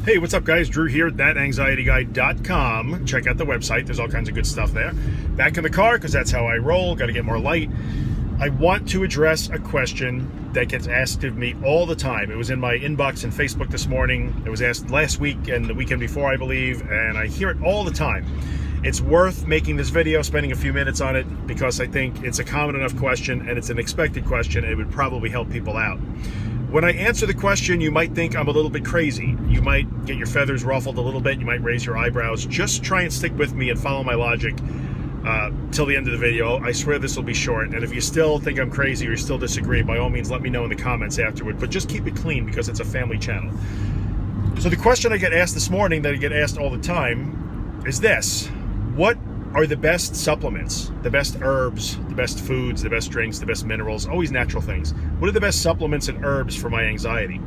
Hey, what's up, guys? Drew here, thatanxietyguy.com. Check out the website. There's all kinds of good stuff there. Back in the car, because that's how I roll. Got to get more light. I want to address a question that gets asked of me all the time. It was in my inbox in Facebook this morning. It was asked last week and the weekend before, I believe, and I hear it all the time. It's worth making this video, spending a few minutes on it, because I think it's a common enough question and it's an expected question. And it would probably help people out. When I answer the question, you might think I'm a little bit crazy. You might get your feathers ruffled a little bit. You might raise your eyebrows. Just try and stick with me and follow my logic till the end of the video. I swear this will be short. And if you still think I'm crazy or you still disagree, by all means, let me know in the comments afterward. But just keep it clean because it's a family channel. So the question I get asked this morning, that I get asked all the time, is this. What are the best supplements, the best herbs, the best foods, the best drinks, the best minerals, always natural things? What are the best supplements and herbs for my anxiety?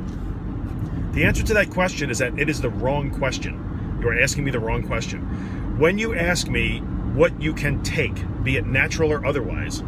The answer to that question is that it is the wrong question. You are asking me the wrong question. When you ask me what you can take, be it natural or otherwise,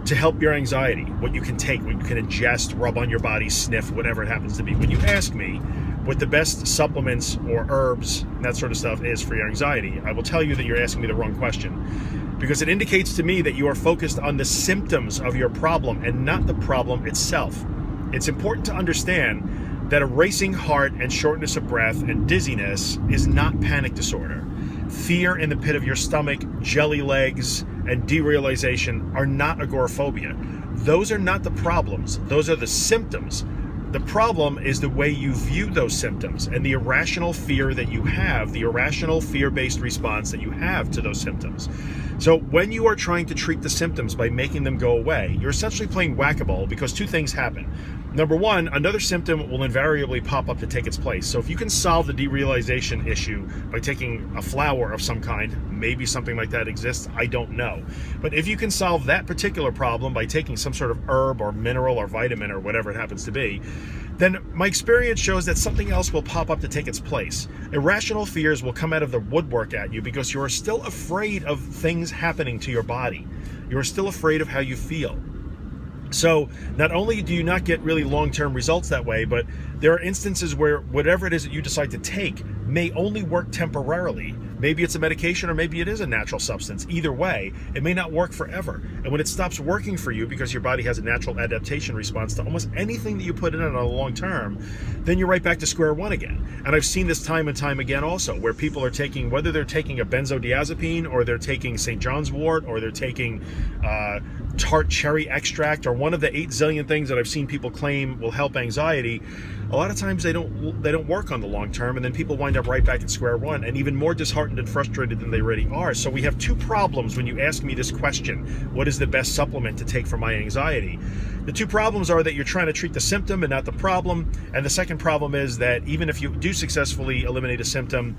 to help your anxiety, what you can take, what you can ingest, rub on your body, sniff, whatever it happens to be. When you ask me what the best supplements or herbs and that sort of stuff is for your anxiety, I will tell you that you're asking me the wrong question, because it indicates to me that you are focused on the symptoms of your problem and not the problem itself. It's important to understand that a racing heart and shortness of breath and dizziness is not panic disorder. Fear in the pit of your stomach, jelly legs, and derealization are not agoraphobia. Those are not the problems. Those are the symptoms. The problem is the way you view those symptoms and the irrational fear that you have, the irrational fear-based response that you have to those symptoms. So when you are trying to treat the symptoms by making them go away, you're essentially playing whack-a-mole, because two things happen. Number one, another symptom will invariably pop up to take its place. So if you can solve the derealization issue by taking a flower of some kind, maybe something like that exists, I don't know. But if you can solve that particular problem by taking some sort of herb or mineral or vitamin or whatever it happens to be, then my experience shows that something else will pop up to take its place. Irrational fears will come out of the woodwork at you because you are still afraid of things happening to your body. You are still afraid of how you feel. So not only do you not get really long-term results that way, but there are instances where whatever it is that you decide to take may only work temporarily. Maybe it's a medication or maybe it is a natural substance. Either way, it may not work forever. And when it stops working for you because your body has a natural adaptation response to almost anything that you put in it on a long term, then you're right back to square one again. And I've seen this time and time again also, where people are taking, whether they're taking a benzodiazepine or they're taking St. John's wort or they're taking tart cherry extract or one of the 8 zillion things that I've seen people claim will help anxiety, a lot of times they don't work on the long term, and then people wind up right back at square one and even more disheartened and frustrated than they already are. So we have two problems when you ask me this question: what is the best supplement to take for my anxiety? The two problems are that you're trying to treat the symptom and not the problem, and the second problem is that even if you do successfully eliminate a symptom,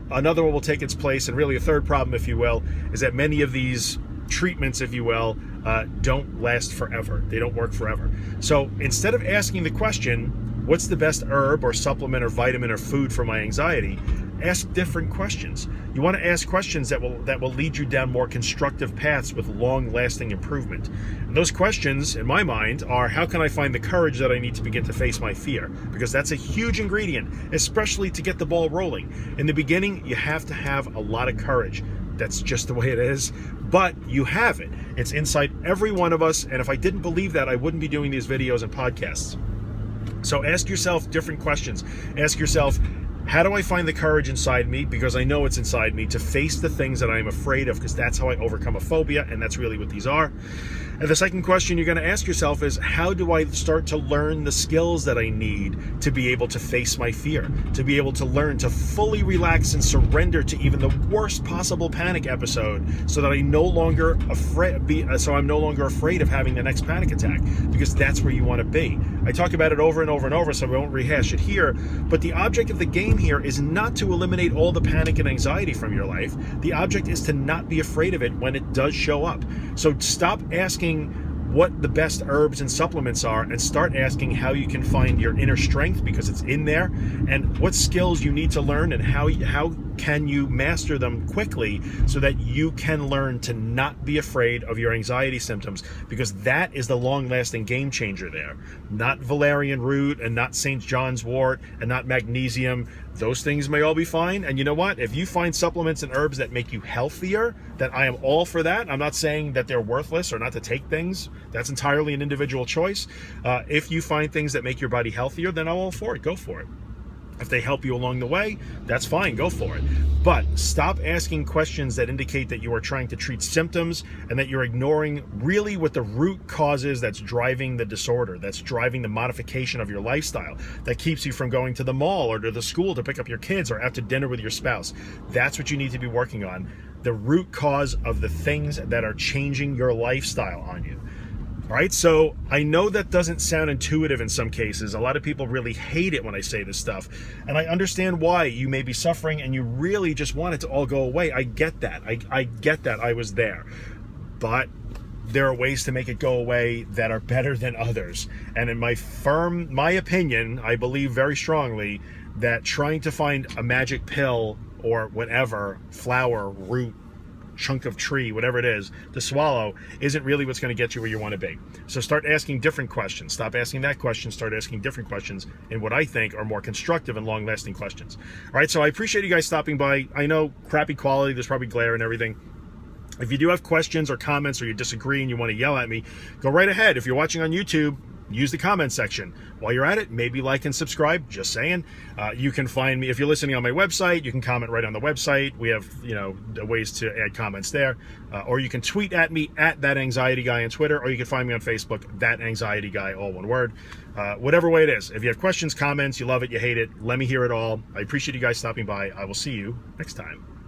another one will take its place. And really a third problem, if you will, is that many of these treatments, if you will, don't last forever. They don't work forever. So instead of asking the question, what's the best herb or supplement or vitamin or food for my anxiety, ask different questions. You want to ask questions that will lead you down more constructive paths with long-lasting improvement. And those questions, in my mind, are: how can I find the courage that I need to begin to face my fear? Because that's a huge ingredient, especially to get the ball rolling. In the beginning, you have to have a lot of courage. That's just the way it is, but you have it. It's inside every one of us, and if I didn't believe that, I wouldn't be doing these videos and podcasts. So ask yourself different questions. Ask yourself, how do I find the courage inside me, because I know it's inside me, to face the things that I'm afraid of, because that's how I overcome a phobia, and that's really what these are. And the second question you're going to ask yourself is, how do I start to learn the skills that I need to be able to face my fear, to be able to learn to fully relax and surrender to even the worst possible panic episode, so that I'm no longer afraid of having the next panic attack, because that's where you want to be. I talk about it over and over and over, so I won't rehash it here, but the object of the game here is not to eliminate all the panic and anxiety from your life. The object is to not be afraid of it when it does show up. So stop asking what the best herbs and supplements are, and start asking how you can find your inner strength, because it's in there, and what skills you need to learn, and how can you master them quickly so that you can learn to not be afraid of your anxiety symptoms, because that is the long-lasting game changer there. Not valerian root, and not St. John's wort, and not magnesium. Those things may all be fine, and you know what? If you find supplements and herbs that make you healthier, then I am all for that. I'm not saying that they're worthless or not to take things. That's entirely an individual choice. If you find things that make your body healthier, then I'm all for it. Go for it. If they help you along the way, that's fine, go for it. But stop asking questions that indicate that you are trying to treat symptoms and that you're ignoring really what the root cause is that's driving the disorder, that's driving the modification of your lifestyle, that keeps you from going to the mall or to the school to pick up your kids or out to dinner with your spouse. That's what you need to be working on. The root cause of the things that are changing your lifestyle on you. All right, so I know that doesn't sound intuitive in some cases. A lot of people really hate it when I say this stuff. And I understand why. You may be suffering and you really just want it to all go away. I get that. I get that. I was there. But there are ways to make it go away that are better than others. And in my opinion, I believe very strongly that trying to find a magic pill or whatever, flower, root, chunk of tree, whatever it is, to swallow isn't really what's going to get you where you want to be. So start asking different questions. Stop asking that question. Start asking different questions in what I think are more constructive and long-lasting questions. All right, so I appreciate you guys stopping by. I know crappy quality, there's probably glare and everything. If you do have questions or comments or you disagree and you want to yell at me, go right ahead. If you're watching on YouTube, use the comment section. While you're at it, maybe like and subscribe, just saying. You can find me, if you're listening on my website, you can comment right on the website. We have, ways to add comments there. Or you can tweet at me at That Anxiety Guy on Twitter, or you can find me on Facebook, That Anxiety Guy, all one word. Whatever way it is. If you have questions, comments, you love it, you hate it, let me hear it all. I appreciate you guys stopping by. I will see you next time.